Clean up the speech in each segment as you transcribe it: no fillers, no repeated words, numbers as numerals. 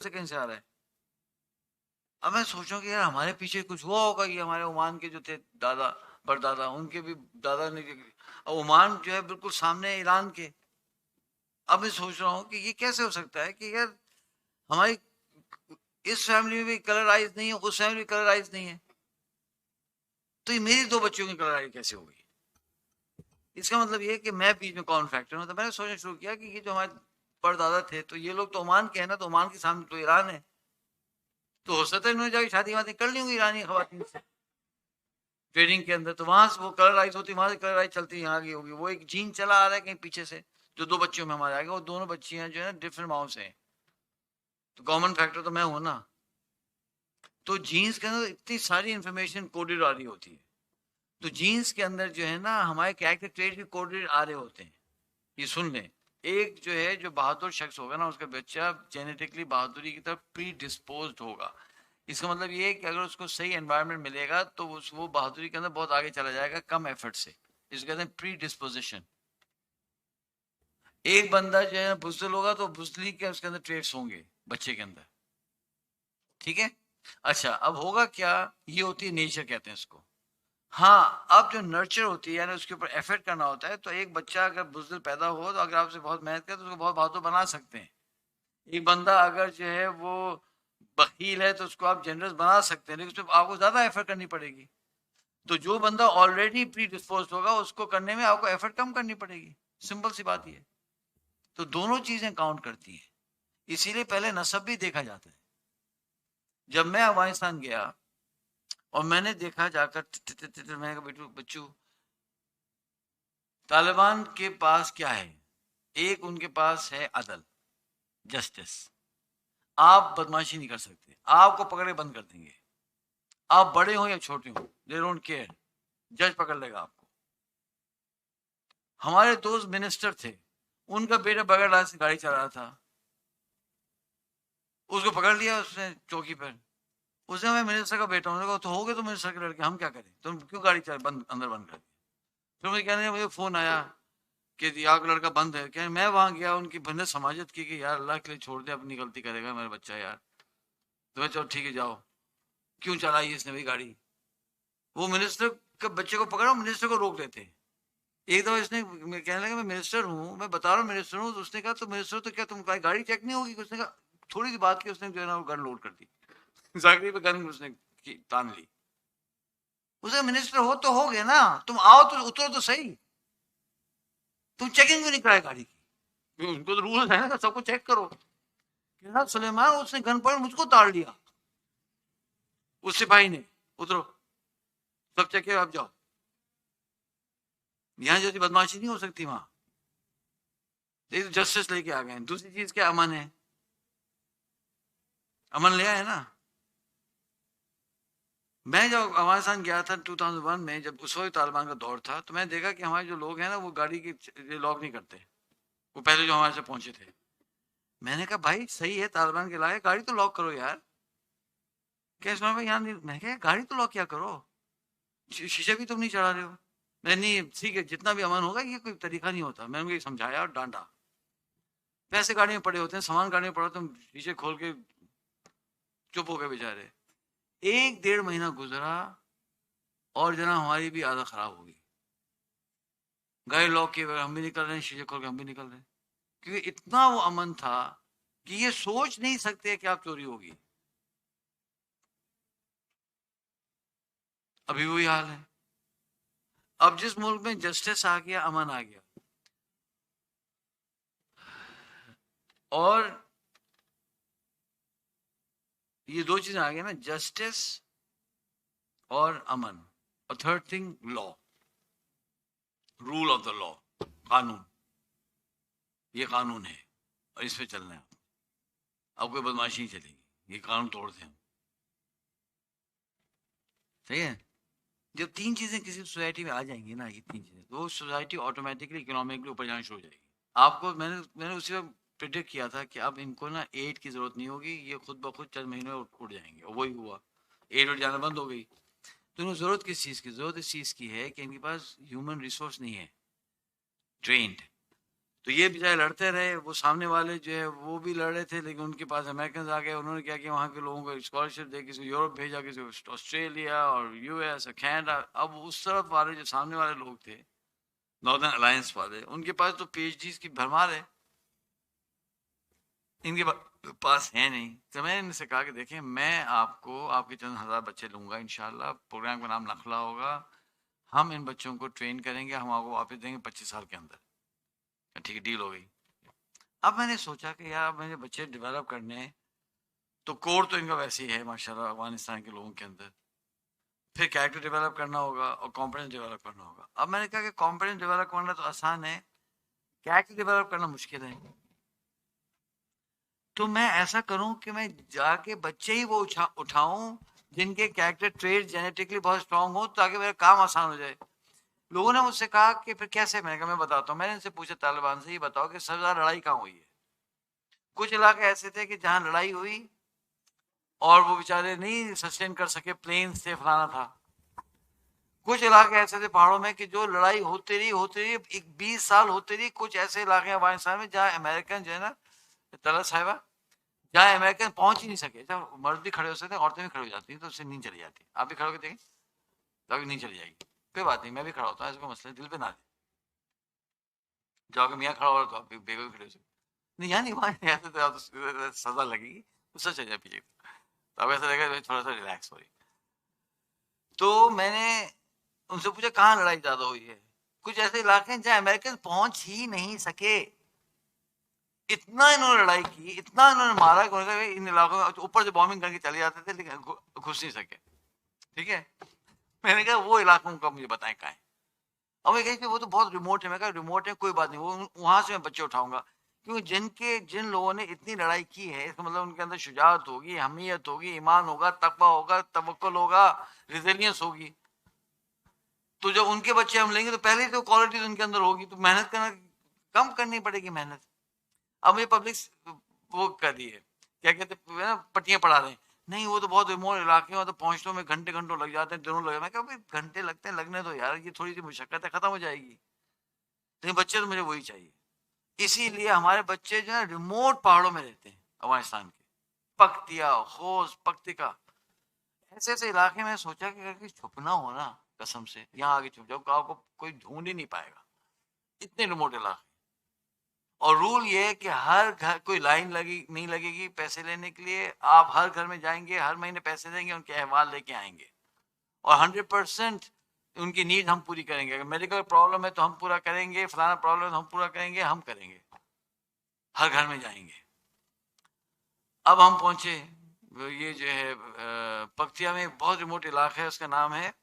से कहीं से आ रहा है। अब मैं सोच रहा हूँ कि यार हमारे पीछे कुछ हुआ होगा, ये हमारे ओमान के जो थे दादा परदादा, उनके भी दादा ने, और ओमान जो है बिल्कुल सामने है ईरान के। अब मैं सोच रहा हूँ कि ये कैसे हो सकता है कि यार हमारी इस फैमिली में भी कलर आइज नहीं है, उस फैमिली में कलर आइज नहीं है, तो ये मेरी दो बच्चियों की कलर आइज कैसे हो गई? इसका मतलब ये है कि मैं बीच में कौन फैक्टर हूँ। तो मैंने सोचना शुरू किया कि ये जो हमारे परदादा थे, तो ये लोग तो ओमान के हैं ना, तो ओमान के सामने तो ईरान है, तो हो सकता है इन्होंने जाके शादी वादी कर ली होंगी ईरानी खवातीन से ट्रेडिंग के अंदर, तो वहां से वो कलर राइस होती, वहां से कलर राइस चलती यहाँ की होगी। वो एक जीन चला आ रहा है कहीं पीछे से, जो दो बच्चियों में हमारे आगे, वो दोनों बच्चियां जो है डिफरेंट माओ से हैं, तो कॉमन फैक्टर तो मैं हूं ना। तो जीन्स के अंदर इतनी सारी इंफॉर्मेशन कोडेड आ रही होती है, तो जीन्स के अंदर जो है ना हमारे कैरेक्टर ट्रेट भी कोडेड आ रहे होते हैं। ये सुन लें, एक जो है जो बहादुर शख्स होगा ना, उसका बच्चा जेनेटिकली बहादुरी की तरफ प्री डिस्पोज होगा। इसका मतलब ये है कि अगर उसको सही एनवायरनमेंट मिलेगा तो वो बहादुरी के अंदर बहुत आगे चला जाएगा कम एफर्ट से। इसको कहते हैं प्री डिस्पोजिशन। एक बंदा जो है बुजदिल होगा तो बुजदिली के उसके अंदर ट्रेड्स होंगे बच्चे के अंदर, ठीक है। अच्छा, अब होगा क्या, ये होती है नेचर कहते हैं इसको। हाँ, अब जो नर्चर होती है यानी उसके ऊपर एफर्ट करना होता है, तो एक बच्चा अगर बुजदिल पैदा हो तो अगर आपसे बहुत मेहनत करे तो उसको बहुत बहादुर बना सकते हैं। एक बंदा अगर जो है वो बखील है तो उसको आप जनरस बना सकते हैं, लेकिन उसमें आपको ज्यादा एफर्ट करनी पड़ेगी। तो जो बंदा ऑलरेडी प्री डिस्पोज होगा उसको करने में आपको एफर्ट कम करनी पड़ेगी, सिंपल सी बात ये। तो दोनों चीजें काउंट करती हैं, इसीलिए पहले नसब भी देखा जाता है। जब मैं अफगानिस्तान गया और मैंने देखा जाकर, मैं कहा बेटू बच्चू, तालिबान के पास क्या है? एक उनके पास है अदल, जस्टिस। आप बदमाशी नहीं कर सकते, आपको पकड़े बंद कर देंगे, आप बड़े हो या छोटे हो, दे डोंट केयर, जज पकड़ लेगा आपको। हमारे दोस्त मिनिस्टर थे, उनका बेटा बगैर लाइसेंस गाड़ी चला रहा था, उसको पकड़ लिया उसने चौकी पर। उसने, मैं मिनिस्टर का बेटा हूँ, तो हो गए तो मिनिस्टर के लड़के, हम क्या करें, तुम क्यों गाड़ी चला बंद अंदर बंद कर दी? फिर मुझे कहने मुझे फोन आया कि यहाँ का लड़का बंद है क्या। मैं वहां गया, उनकी बंदे समाजत की कि यार अल्लाह के लिए छोड़ दे, अपनी गलती करेगा मेरा बच्चा यार। तो मैं, चलो ठीक है जाओ। क्यों चलाई इसने भाई गाड़ी? वो मिनिस्टर के बच्चे को पकड़ा, मिनिस्टर को रोक लेते। एक दफा इसने कहने लगा मैं मिनिस्टर हूँ, मैं बता रहा हूँ मिनिस्टर हूँ, तो उसने कहा तो मिनिस्टर तो क्या तुम गाड़ी चेक नहीं होगी? उसने कहा, थोड़ी सी बात की, उसने जो है ना गन लोड कर दी, जागरी पे गन उसने तान ली। उसे मिनिस्टर हो तो हो गए ना, तुम आओ तो उतरो तो सही, तुम चेकिंग क्यों नहीं कराए गाड़ी की? उनको तो रूल है ना, सबको चेक करो। कहना सुलेमान उसने गन पॉइंट मुझको ताड़ लिया, उस सिपाही ने, उतरो, सब चेक किया, आप जाओ। यहाँ जैसी बदमाशी नहीं हो सकती वहां। तो जस्टिस लेके आ गए। दूसरी चीज क्या, अमन है, अमन ले आए ना। मैं जब अफगानिस्तान गया था 2001 में, जब उस वक्त तालिबान का दौर था, तो मैंने देखा कि हमारे जो लोग हैं ना वो गाड़ी की लॉक नहीं करते, वो पहले जो हमारे से पहुंचे थे। मैंने कहा भाई सही है, तालिबान के लाए, गाड़ी तो लॉक करो यार। क्या इसमें भाई यहाँ नहीं, मैं क्या गाड़ी तो लॉक क्या करो, शीशे भी तुम नहीं चढ़ा रहे हो। मैं, नहीं ठीक है, जितना भी अमन होगा, ये कोई तरीका नहीं होता। मैंने उनको समझाया और डांटा। पैसे गाड़ी में पड़े होते हैं, सामान गाड़ी में पड़ा, तुम शीशे खोल के चुप हो गए बेचारे। एक डेढ़ महीना गुजरा और जना हमारी भी आदत खराब होगी। गाड़ी लॉक किए हम भी निकल रहे हैं, शीशे खोल के हम भी निकल रहे हैं, क्योंकि इतना वो अमन था कि ये सोच नहीं सकते कि आप चोरी होगी। अभी वही हाल है। अब जिस मुल्क में जस्टिस आ गया, अमन आ गया, और ये दो चीजें आ गई ना, जस्टिस और अमन, और third thing law, rule of the law, कानून। ये कानून है और इस पे चलना है। अब कोई बदमाशी नहीं चलेगी, ये कानून तोड़ते हैं। सही है। जब तीन चीजें किसी सोसाइटी में आ जाएंगी ना, ये तीन चीजें, तो वो सोसाइटी ऑटोमेटिकली इकोनॉमिकली ऊपर जाना शुरू हो जाएगी। आपको मैंने मैंने उसी वक्त प्रिडिक्ट किया था कि अब इनको ना एड की जरूरत नहीं होगी, ये खुद ब खुद चंद महीनों में उठ जाएंगे, और वही हुआ। एड उठ जाना बंद हो गई। तो इनको जरूरत किस चीज की? जरूरत इस चीज की है कि इनके पास ह्यूमन रिसोर्स नहीं है ट्रेंड। तो ये बेचारे लड़ते रहे, वो सामने वाले जो है वो भी लड़ रहे थे, लेकिन उनके पास अमेरिकन आ गए। उन्होंने क्या किया, वहाँ के लोगों को स्कॉलरशिप दे, किसी को यूरोप भेजा, किसी को ऑस्ट्रेलिया और यूएस और कनाडा। अब उस तरफ वाले जो सामने वाले लोग थे, नॉर्दर्न अलायंस वाले, उनके पास तो पीएचडी की भरमार है, इनके पास है नहीं। तो मैंने इनसे कहा कि देखें, मैं आपको आपके चंद हजार बच्चे लूंगा इंशाल्लाह, प्रोग्राम का नाम नखला होगा, हम इन बच्चों को ट्रेन करेंगे, हम आपको वापस देंगे 25 साल के अंदर। ठीक है, डील हो गई। अब मैंने सोचा कि यार मैंने बच्चे डेवलप करने हैं, तो कोर तो इनका वैसे ही है माशाल्लाह अफगानिस्तान के लोगों के अंदर, फिर कैरेक्टर डेवलप करना होगा और कॉन्फिडेंस डेवलप करना होगा। अब मैंने कहा कि कॉन्फिडेंस डेवलप करना तो आसान है, कैरेक्टर डेवलप करना मुश्किल है। तो मैं ऐसा करूं कि मैं जाके बच्चे ही वो उठाऊं जिनके कैरेक्टर ट्रेड जेनेटिकली बहुत स्ट्रांग हो, ताकि मेरा काम आसान हो जाए। लोगों ने मुझसे कहा कि फिर कैसे, मैंने कहा मैं बताता हूँ। मैंने इनसे पूछा तालिबान से, ये बताओ कि सबसे ज्यादा लड़ाई कहाँ हुई है। कुछ इलाके ऐसे थे कि जहां लड़ाई हुई और वो बेचारे नहीं सस्टेन कर सके, प्लेन्स थे, फलाना था। कुछ इलाके ऐसे थे पहाड़ों में कि जो लड़ाई होती रही एक 20 साल होती रही। कुछ ऐसे इलाके अफगानिस्तान में जहाँ अमेरिकन जो है ना, तला साहिबा, जहाँ अमेरिकन पहुंच ही नहीं सके। जब मर्द भी खड़े हो सकते हैं, औरतें भी खड़ी हो जाती हैं, तो उससे नींद चली जाती है। आप भी खड़े होकर देखें तो नींद चली जाएगी। कोई बात नहीं, मैं भी खड़ा होता हूँ, ऐसा कोई मसला दिल पे ना ले जाओगे। मियाँ खड़ा हो रहा तो आप बेगो भी खड़े हो सकते। नहीं यार, नहीं वहाँ ऐसे तो सजा लगेगी, उससे चल जाए पीछे। तो अब ऐसा लगेगा थोड़ा सा रिलैक्स हो रही। तो मैंने उनसे पूछा कहाँ लड़ाई ज्यादा हुई है। कुछ ऐसे इलाके हैं जहाँ अमेरिकन पहुंच ही नहीं सके। इतना इन्होंने लड़ाई की, इतना इन्होंने मारा कि इन इलाकों में ऊपर से बॉम्बिंग करके चले जाते थे, लेकिन घुस नहीं सके। ठीक है, मैंने कहा वो इलाकों का मुझे बताएं कहाँ है। अब मैं कही वो तो बहुत रिमोट है। मैं कहा रिमोट है कोई बात नहीं, वो वहां से मैं बच्चे उठाऊंगा। क्योंकि जिन लोगों ने इतनी लड़ाई की है, इसका मतलब उनके अंदर शुजाअत होगी, हमीयत होगी, ईमान होगा, तकवा होगा, तवक्कुल होगा, रिजिलियंस होगी। तो जब उनके बच्चे हम लेंगे तो पहले ही तो क्वालिटीज उनके अंदर होगी, तो मेहनत करना कम करनी पड़ेगी मेहनत। अब ये पब्लिक वो कर रही है, क्या कहते हैं, पट्टियां पढ़ा रहे हैं। नहीं वो तो बहुत रिमोट इलाके में, तो पहुंचने में घंटे घंटों लग जाते हैं, दिनों लगे। मैं कहा भाई घंटे लगते हैं, लगने दो यार, ये थोड़ी सी मुशक्कत है, खत्म हो जाएगी। लेकिन बच्चे तो मुझे वही चाहिए। इसीलिए हमारे बच्चे जो है रिमोट पहाड़ों में रहते हैं अफगानिस्तान के, पख्तिया, खोस, पख्तिका, ऐसे ऐसे इलाके में। सोचा कि अगर छुपना हो ना, कसम से यहाँ आगे छुप जाओ, आपको कोई ढूंढ ही नहीं पाएगा, इतने रिमोट इलाके। और रूल ये है कि हर घर कोई लाइन लगी नहीं लगेगी पैसे लेने के लिए। आप हर घर में जाएंगे, हर महीने पैसे देंगे, उनके अहवाल लेके आएंगे, और 100% उनकी नीड हम पूरी करेंगे। अगर मेडिकल प्रॉब्लम है तो हम पूरा करेंगे, फलाना प्रॉब्लम है तो हम पूरा करेंगे, हम करेंगे, हर घर में जाएंगे। अब हम पहुंचे, ये जो है पक्तिया में बहुत रिमोट इलाका है, उसका नाम है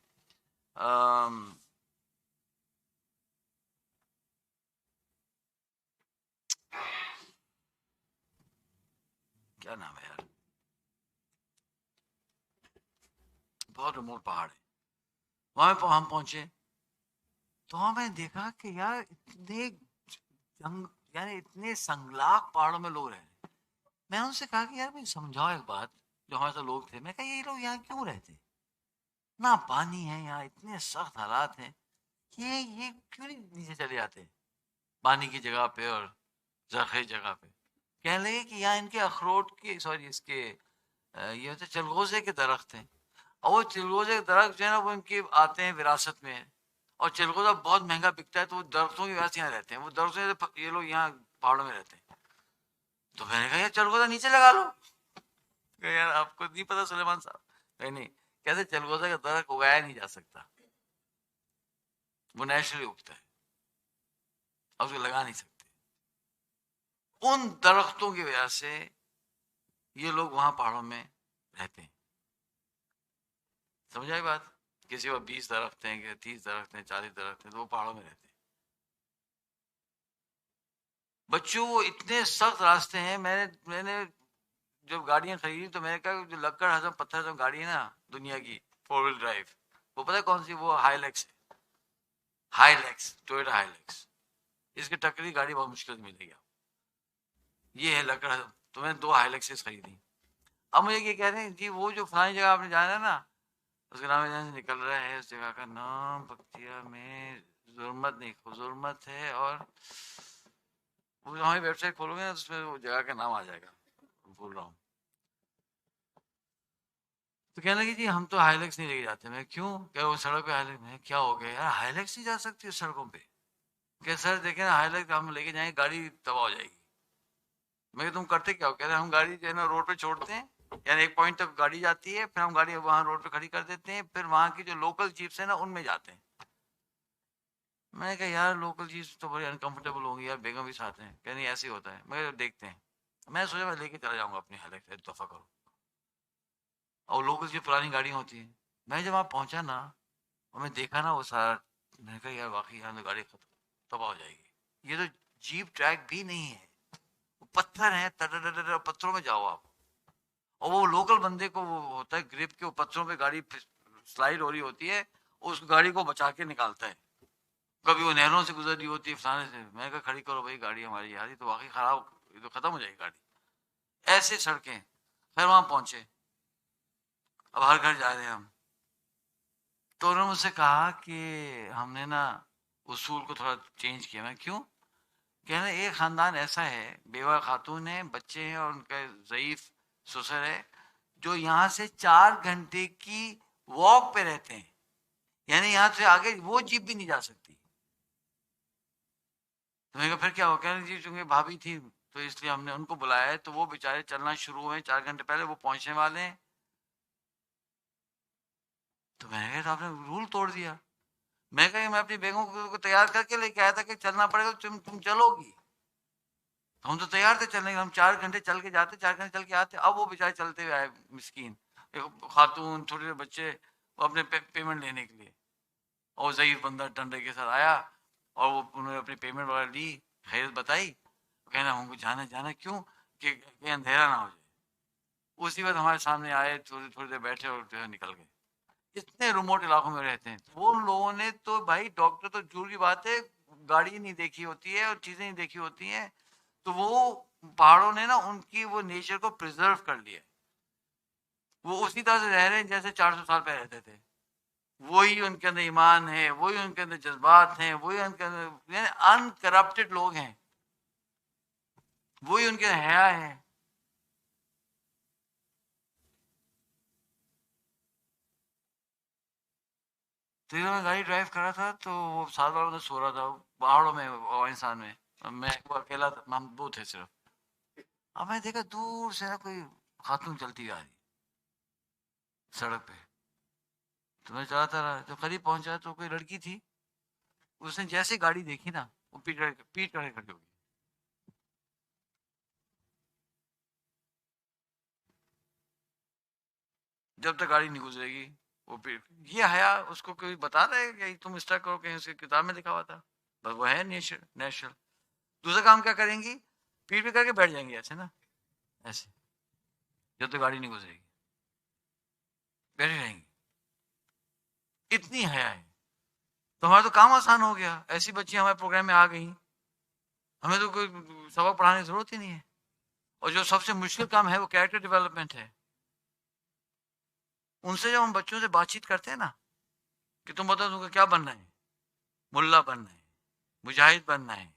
क्या नाम है यार, बहुत रिमोट पहाड़ है। वहां पे हम पहुंचे तो हमें देखा कि यार इतने जंग, यानी इतने संगलाक पहाड़ों में लोग रह रहे हैं। मैंने उनसे कहा कि यार मुझे समझाओ एक बात, जो हमारे साथ लोग थे। मैं कहा ये लोग यहाँ क्यों रहते, ना पानी है यहाँ, इतने सख्त हालात हैं, ये क्यों नहीं नीचे चले जाते पानी की जगह पे और जरखे जगह पे। कहने लगे कि यहाँ इनके अखरोट के, सॉरी इसके ये होते चलगोजे के दरख्त हैं, और वो चिलगोजे के दरख्त जो है ना, वो इनके आते हैं विरासत में। और चिलगोजा बहुत महंगा बिकता है, तो वो दरख्तों की वजह से यहाँ रहते हैं, वो दरख्तों से ये लोग यहाँ पहाड़ों में रहते हैं। तो मैंने कहा यार चिलगोजा नीचे लगा लो। कहा, यार आपको नहीं पता सुलेमान साहब। कहीं नहीं, कैसे चिलगोजा का दरख्त उगाया नहीं जा सकता, वो नेचुरली उगता है, और उसको लगा नहीं सकते। उन दरख्तों की वजह से ये लोग वहां पहाड़ों में रहते हैं। समझ आई बात। किसी को 20 दरख्त हैं, 30 दरख्त हैं, 40 दरख्त हैं, तो वो पहाड़ों में रहते हैं। बच्चों वो इतने सख्त रास्ते हैं। मैंने मैंने जब गाड़ियां खरीदी तो मैंने कहा जो लक्कड़ हजम पत्थर जो गाड़ी है ना दुनिया की, 4 व्हील ड्राइव, वो पता है कौन सी, वो हाईलैक्स है। Hilux, Toyota Hilux. इसकी टक्करी गाड़ी बहुत मुश्किल से मिलेगी आपको। ये है लक्कड़ हजम। तो मैंने 2 हाईलैक्सेस खरीदी। अब मुझे ये कह रहे हैं जी वो जो फलानी जगह आपने जाना है ना, उसका नाम यहाँ से निकल रहा है, उस जगह का नाम बख्तिया में जुर्मत नहीं, जुर्मत है, और वो हमारी वेबसाइट खोलोगे ना, उसमें वो जगह का नाम आ जाएगा, भूल रहा हूँ। तो कहने लगी जी हम तो हाईलैक्स नहीं लेके जाते। मैं क्यों? क्या वो सड़क पे हाईलैक्स? मैं क्या हो गया यार, हाईलैक्स नहीं जा सकती सड़कों पे? क्या सर देखे ना, हाईलैक्स हम लेके जाएंगे गाड़ी तबाह हो जाएगी। मैं तुम करते क्या हो? कह रहे हम गाड़ी जो है ना रोड पे छोड़ते हैं, यानी एक पॉइंट तक गाड़ी जाती है, फिर हम गाड़ी वहां रोड पे खड़ी कर देते हैं, फिर वहां की जो लोकल जीप्स है ना उनमें जाते हैं। मैंने कहा यार लोकल जीप्स तो बड़ी अनकंफर्टेबल होंगी यार, बेगम भी साथ हैं। कह नहीं ऐसे ही होता है। मैं देखते हैं। मैं सोचा मैं लेके चला जाऊंगा अपनी हाईलैक्स, एक दफा करो। और लोकल जो पुरानी गाड़ियां होती हैं, मैं जब वहां पहुंचा ना और मैं देखा ना वो सारा, मैंने कहा यार वाकई यहाँ तो गाड़ी तबाह हो जाएगी। ये तो जीप ट्रैक भी नहीं है, वो पत्थर है, पत्थरों में जाओ आप। और वो लोकल बंदे को वो होता है ग्रिप के, वो पत्थरों पे गाड़ी स्लाइड हो रही होती है, उस गाड़ी को बचा के निकालता है। कभी वो नहरों से गुजर रही होती है, फसाने से। मैं कहा खड़ी करो भाई गाड़ी हमारी, यार ये तो वाकई खराब, ये तो खत्म हो जाएगी गाड़ी। ऐसे सड़कें। फिर वहां पहुंचे, अब हर घर जा रहे हैं हम। तो उन्होंने मुझसे कहा कि हमने ना उसूल को थोड़ा चेंज किया। मैं क्यों? कहना एक खानदान ऐसा है, बेवा खातून है, बच्चे हैं और उनका ज़ईफ ससुर है, जो यहाँ से 4 घंटे की वॉक पे रहते हैं, यानी यहाँ से आगे वो जीप भी नहीं जा सकती। तो मैंने कहा फिर क्या हो? कह रहे जी चूंकि भाभी थी तो इसलिए हमने उनको बुलाया है, तो वो बेचारे चलना शुरू हुए 4 घंटे पहले, वो पहुंचने वाले हैं। तो मैंने कहा तो आपने रूल तोड़ दिया। मैं कहा मैं अपनी बेगम को तैयार करके लेके आया था कि चलना पड़ेगा, तुम चलोगी। तो हम तो तैयार थे चलने के, हम 4 घंटे चल के जाते, 4 घंटे चल के आते। अब वो बेचारे चलते हुए आए मिस्कीन, एक खातून, छोटे छोटे बच्चे, वो अपने पेमेंट लेने के लिए। और ज़ईफ बंदा डंडे के साथ आया और वो उन्होंने अपनी पेमेंट वगैरह ली, खैरियत बताई। कहना हमको जाना जाना क्यों कि अंधेरा ना हो जाए। उसी वक्त हमारे सामने आए, थोड़ी थोड़ी देर बैठे और जो है निकल गए। इतने रिमोट इलाकों में रहते हैं वो लोगों ने, तो भाई डॉक्टर तो दूर की बात है, गाड़ी नहीं देखी होती है और चीजें नहीं देखी होती हैं। तो वो पहाड़ों ने ना उनकी वो नेचर को प्रिजर्व कर लिया। वो उसी तरह से रह रहे हैं जैसे 400 साल पहले रहते थे। वही उनके अंदर ईमान है, वही उनके अंदर जज्बात हैं, वही उनके अंदर अनकरप्टेड लोग हैं, वही उनके हया है। तो मैं गाड़ी ड्राइव कर रहा था, तो वो साथ वालों में सो रहा था पहाड़ों में, इंसान में। मैं वो अकेला था, हम दो थे सिर्फ। अब मैं देखा दूर से ना कोई खातून चलती हुई आ रही सड़क पे। तो मैं चलाता रहा, जब करीब पहुंचा तो कोई लड़की थी। उसने जैसे गाड़ी देखी ना, वो पीट करके खड़ी हो गई। जब तक गाड़ी नहीं गुजरेगी वो पीट। ये हया उसको कोई बता रहा है कि तुम इस तरह करो, कहीं उसकी किताब में लिखा हुआ था? बस वो है नेचर, नेचुरल। दूसरा काम क्या करेंगी? पीट पीट करके बैठ जाएंगी ऐसे ना, ऐसे, जब तक गाड़ी नहीं गुजरेगी बैठी रहेंगी। इतनी हया है। तो हमारा तो काम आसान हो गया, ऐसी बच्ची हमारे प्रोग्राम में आ गई, हमें तो कोई सबक पढ़ाने की जरूरत ही नहीं है। और जो सबसे मुश्किल काम है वो कैरेक्टर डेवलपमेंट है। उनसे जब हम बच्चों से बातचीत करते हैं ना कि तुम बताओ तुमको क्या बनना है, मुल्ला बनना है, मुजाहिद बनना है,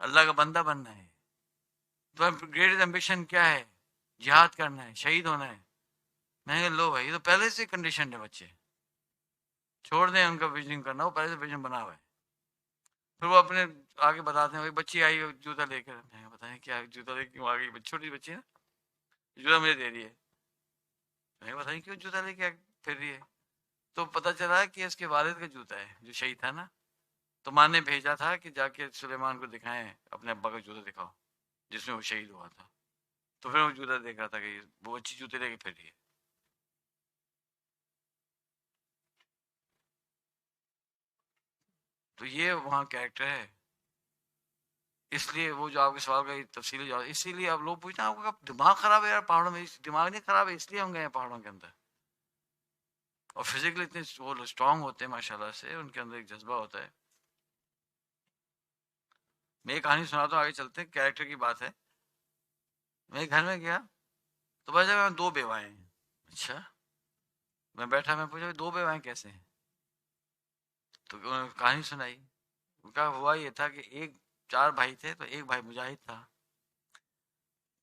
अल्लाह का बंदा बनना है, तुम्हारा ग्रेटेस्ट एम्बिशन क्या है, जिहाद करना है, शहीद होना है। मैंने कहा लो भाई, ये तो पहले से कंडीशन है, बच्चे छोड़ दें उनका विजन करना, वो पहले से विजन बना हुआ है। फिर वो अपने आगे बताते हैं, भाई बच्ची आई जूता लेकर। मैं बताएं क्या जूता लेके क्यों आ गई? छोटी बच्ची है ना, जूता मुझे दे रही है। मैं बताइए क्यों जूता लेके फिर रही है? तो पता चला कि इसके वालिद का जूता है जो शहीद था ना, तो माँ ने भेजा था कि जाके सुलेमान को दिखाएं, अपने अब्बा का जूता दिखाओ जिसमें वो शहीद हुआ था। तो फिर वो जूता देख रहा था कि वो अच्छी जूते लेके फिर रही है। तो ये वहाँ कैरेक्टर है। इसलिए वो जो आपके सवाल का तफसीली जवाब, इसीलिए आप लोग पूछते हैं आपका दिमाग खराब है यार पहाड़ों में। दिमाग नहीं खराब है, इसलिए हम गए हैं पहाड़ों के अंदर। और फिजिकली इतने वो स्ट्रांग होते हैं माशाल्लाह से, उनके अंदर एक जज्बा होता है। मैं एक कहानी सुनाता हूँ, आगे चलते हैं, कैरेक्टर की बात है। मैं घर में गया तो भाई साहब दो बेवाएं हैं। अच्छा। मैं बैठा, मैं पूछा दो बेवाएं कैसे हैं? तो उन्होंने कहानी सुनाई। उनका हुआ ये था कि एक 4 भाई थे, तो एक भाई मुजाहिद था।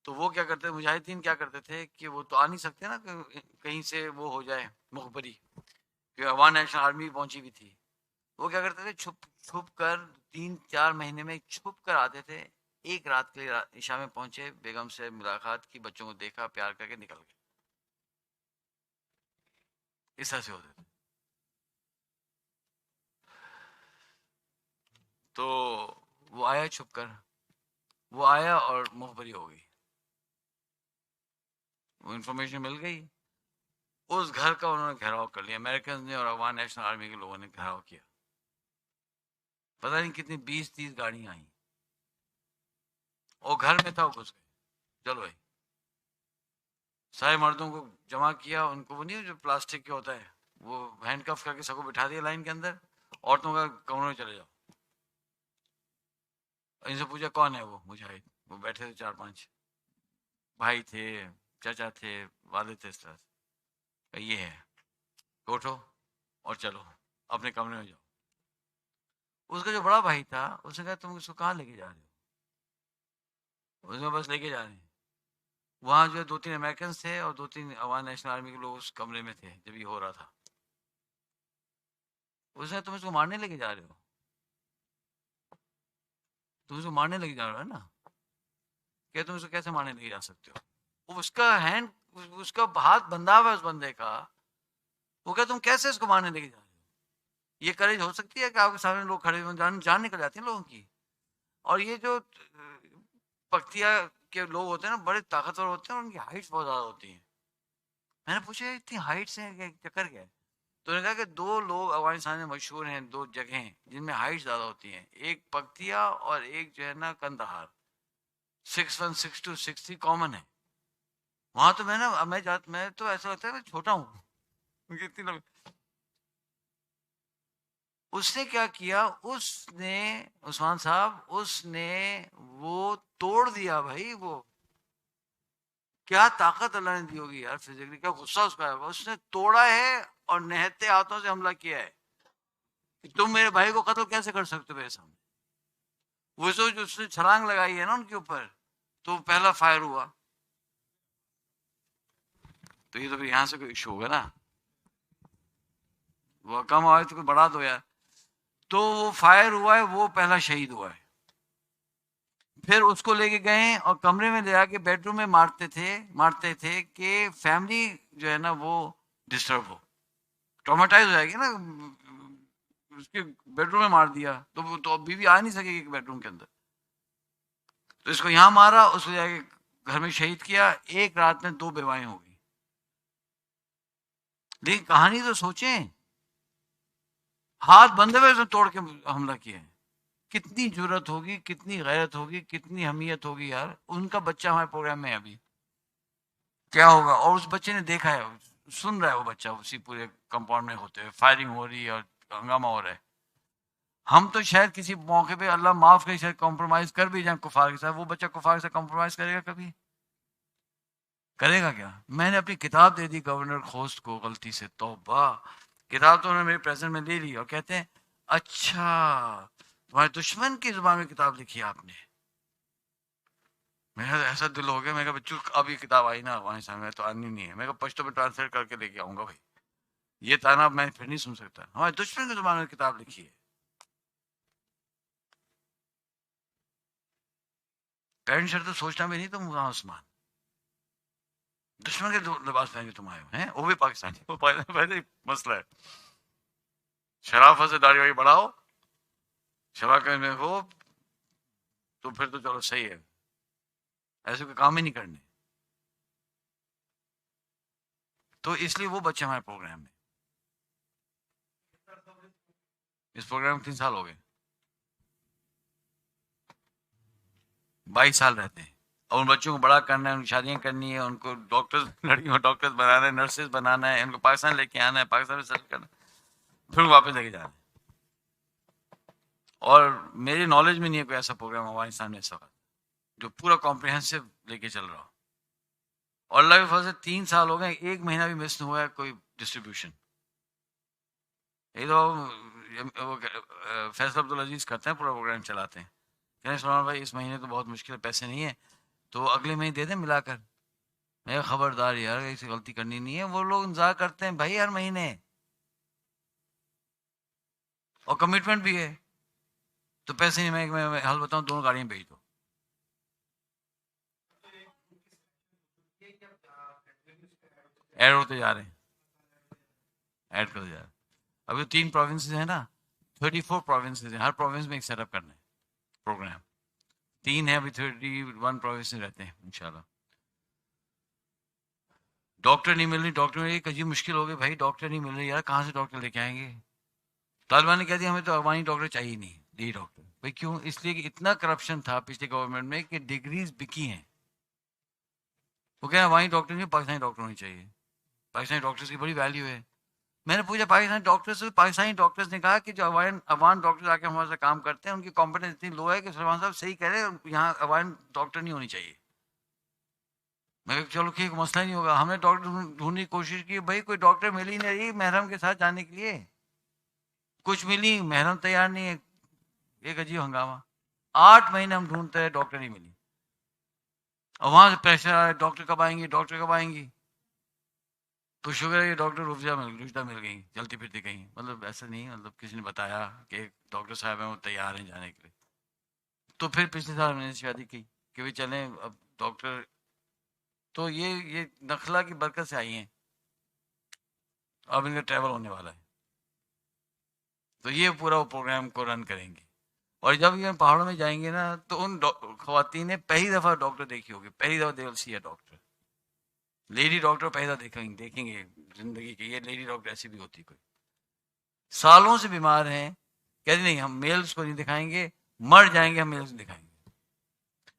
तो वो क्या करते, मुजाहिदीन क्या करते थे कि वो तो आ नहीं सकते ना कहीं से वो हो जाए मुखबरी, क्योंकि अफगान नेशनल आर्मी पहुंची भी थी। वो क्या करते थे, छुप छुप कर 3-4 महीने में छुप कर आते थे। एक रात के लिए ईशा में पहुंचे, बेगम से मुलाकात की, बच्चों को देखा, प्यार करके निकल गए। इस तरह से होते थे। तो वो आया छुप कर, वो आया और मुखबरी हो गई, वो इंफॉर्मेशन मिल गई। उस घर का उन्होंने घेराव कर लिया, अमेरिकन ने और अफगान नेशनल आर्मी के लोगों ने घेराव किया। पता नहीं कितनी 20-30 गाड़ियां आई, और घर में था, वो घुस गए। चलो भाई, सारे मर्दों को जमा किया, उनको वो नहीं जो प्लास्टिक के होता है, वो हैंडकफ करके सबको बिठा दिया लाइन के अंदर। औरतों का कमरों में चले जाओ। इनसे पूछा कौन है वो मुजाहिद, वो बैठे थे 4-5 भाई थे, चाचा थे, वाले थे, इस तरह से। ये है, उठो और चलो अपने कमरे में जाओ। उसका जो बड़ा भाई था, उसने कहा तुम इसको कहाँ लेके जा रहे हो? उसने बस लेके जा रहे हैं। वहां जो है 2-3 अमेरिकन थे और 2-3 अफगान नेशनल आर्मी के लोग उस कमरे में थे जब ये हो रहा था। उसने, तुम इसको मारने लेके जा रहे हो? तुम इसको मारने लेके जा रहे हो है ना? क्या तुम इसको कैसे मारने लेके जा सकते हो? उसका हैंड, उसका हाथ बंधा हुआ है उस बंदे का। वो क्या, तुम कैसे इसको मारने लेके जा रहे हो? ये करेज हो सकती है कि आपके सामने लोग खड़े हुए, जान जान निकल जाती है लोगों की। और ये जो पख्तिया के लोग होते हैं ना, बड़े ताकतवर होते हैं, उनकी हाइट्स बहुत ज्यादा होती है। मैंने पूछा इतनी हाइट से चक्कर क्या है? तो उन्होंने कहा कि 2 लोग अफगानिस्तान में मशहूर हैं, 2 जगह जिनमें हाइट ज्यादा होती हैं, एक पख्तिया और एक जो है ना कंदहार। 6'1", 6'2", 6'3" कॉमन है वहां। तो मैं ना, मैं तो ऐसा लगता है मैं छोटा हूँ इतनी लंबी। उसने क्या किया, उसने, उस्मान साहब, उसने वो तोड़ दिया भाई। वो क्या ताकत अल्लाह ने दी होगी यार, फिजिकली क्या गुस्सा उसका है, उसने तोड़ा है और निहत्ते हाथों से हमला किया है कि तुम मेरे भाई को कत्ल कैसे कर सकते हो मेरे सामने। वो जो उसने छलांग लगाई है ना उनके ऊपर, तो पहला फायर हुआ। तो ये तो फिर यहाँ से कोई इशू होगा ना, वो कम आवाज तो कोई बढ़ा दो यार। तो वो फायर हुआ है, वो पहला शहीद हुआ है। फिर उसको लेके गए और कमरे में ले आके बेडरूम में मारते थे कि फैमिली जो है ना वो डिस्टर्ब हो, ट्रॉमेटाइज हो जाएगी ना। उसके बेडरूम में मार दिया तो वो तो बीवी आ नहीं सकेगी बेडरूम के अंदर। तो इसको यहाँ मारा, उसको जाके घर में शहीद किया। एक रात में 2 बेवाएं हो गई। लेकिन कहानी तो सोचें, हाथ बंधे हुए उसने तोड़ के हमला किया है। कितनी जुर्रत होगी, कितनी गैरत होगी, कितनी हमीयत होगी यार। उनका बच्चा हमारे प्रोग्राम में है अभी, क्या होगा? और उस बच्चे ने देखा है, सुन रहा है वो बच्चा उसी पूरे कंपाउंड में होते हुए फायरिंग हो रही है और हंगामा हो रहा है। हम तो शायद किसी मौके पे, अल्लाह माफ करे, शायद कॉम्प्रोमाइज कर भी जाए कुफार के साथ। वो बच्चा कुफार से कॉम्प्रोमाइज करेगा कभी? करेगा क्या? मैंने अपनी किताब दे दी गवर्नर खोस्त को गलती से, तौबा। किताब तो उन्होंने मेरे प्रेजेंट में ले ली और कहते हैं अच्छा, तुम्हारे दुश्मन की जुबान में किताब लिखी है आपने। मेरा ऐसा दिल हो गया, मैं कहा बच्चों अब ये किताब आई ना अफगानिस्तान में तो आनी नहीं है, मैं कहा पश्तो में ट्रांसलेट करके लेके आऊंगा भाई। ये ताना मैं फिर नहीं सुन सकता, हमारे दुश्मन की जुबान में किताब लिखी है। पैंट शर्ट तो सोचना भी नहीं तुम वहां उस्मान, दुश्मन के लिबास पहन के तुम आए हो हैं, वो भी पाकिस्तानी। वो पहले पहले ही मसला है। शराफत से दाढ़ी वाड़ी बढ़ाओ, शराकत में हो, तो फिर तो चलो सही है, ऐसे कोई काम ही नहीं करने। तो इसलिए वो बच्चे हमारे प्रोग्राम में, इस प्रोग्राम में 3 साल हो गए, 22 साल रहते हैं। और उन बच्चों को बड़ा करना है, उनकी शादियां करनी है, उनको डॉक्टर्स, लड़कियों को डॉक्टर्स बनाना है, नर्सेज बनाना है, उनको पाकिस्तान लेके आना है, पाकिस्तान में सेटल करना है, फिर वापस लेके जाना है। और मेरी नॉलेज में नहीं है कोई ऐसा प्रोग्राम अफगानिस्तान में ऐसा जो पूरा कॉम्प्रिहेंसिव लेके चल रहा हो। और अल्लाह के फजल से 3 साल हो गए, 1 महीना भी मिस नहीं हुआ है कोई डिस्ट्रीब्यूशन। ये तो फैसल अब्दुल अजीज करते हैं, पूरा प्रोग्राम चलाते हैं कह सलमान भाई इस महीने तो बहुत मुश्किल है, पैसे नहीं है, तो अगले महीने दे दें मिलाकर। मैं खबरदार यार, ऐसी गलती करनी नहीं है। वो लोग इंतजार करते हैं भाई हर महीने, और कमिटमेंट भी है। तो पैसे नहीं, मैं हाल बताऊं, दोनों गाड़ियां भेज दो। ऐड होते जा रहे हैं, ऐड करते जा रहे हैं। अभी 3 प्रोविंसेस है ना, 34 प्रोविंसेस है, हर प्रोविंस में एक सेटअप करना है प्रोग्राम। 3 है अभी, 31 प्रोविंसेस रहते हैं इंशाल्लाह। डॉक्टर नहीं मिल रही, डॉक्टर में एक अजीब मुश्किल हो गई भाई, डॉक्टर नहीं मिल रही यार, कहाँ से डॉक्टर लेके आएंगे। तालिबान ने कह दिया हमें तो अफगानी डॉक्टर चाहिए नहीं, दी डॉक्टर। भाई क्यों? इसलिए कि इतना करप्शन था पिछले गवर्नमेंट में कि डिग्रीज बिकी हैं। वो कह अफगानी डॉक्टर नहीं, पाकिस्तानी डॉक्टर होनी चाहिए, पाकिस्तानी डॉक्टर्स की बड़ी वैल्यू है। मैंने पूछा पाकिस्तानी डॉक्टर्स से, पाकिस्तानी डॉक्टर्स ने कहा कि जो अफगान अफगान डॉक्टर आके हमारे साथ काम करते हैं उनकी कॉम्पिटेंस इतनी लो है कि सलमान साहब सही कह रहे हैं, यहाँ अफगान डॉक्टर नहीं होनी चाहिए। मैं कहा चलो ठीक, मसला ही नहीं होगा। हमने डॉक्टर ढूंढने की कोशिश की, भाई कोई डॉक्टर मिल ही नहीं रही महरम के साथ जाने के लिए। कुछ मिली, महरम तैयार नहीं है, एक अजीब हंगामा। 8 महीने हम ढूंढते हैं, डॉक्टर नहीं मिली। और वहां से प्रेशर आ रहा है, डॉक्टर कब आएंगी, डॉक्टर कब आएंगी। तो शुक्र है कि डॉक्टर रुजदा मिल गई, चलती फिरती कहीं, मतलब ऐसा नहीं, मतलब किसी ने बताया कि एक डॉक्टर साहब हैं वो तैयार हैं जाने के लिए। तो फिर पिछले साल मैंने शादी की कि भाई चलें अब डॉक्टर। तो ये नखला की बरकत से आई हैं, अब इनका ट्रैवल होने वाला है, तो ये पूरा वो प्रोग्राम को रन करेंगे। और जब ये पहाड़ों में जाएंगे ना, तो उन खवातीन ने पहली दफा डॉक्टर देखी होगी, पहली दफा they will see a doctor, lady doctor पहली दफा देखेंगे, देखेंगे जिंदगी की, ये लेडी डॉक्टर ऐसी भी होती कोई। सालों से बीमार हैं, कहते नहीं हम मेल्स को नहीं दिखाएंगे, मर जाएंगे हम मेल्स दिखाएंगे।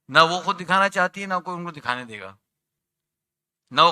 ना वो खुद दिखाना चाहती है, ना कोई उनको दिखाने देगा, ना वो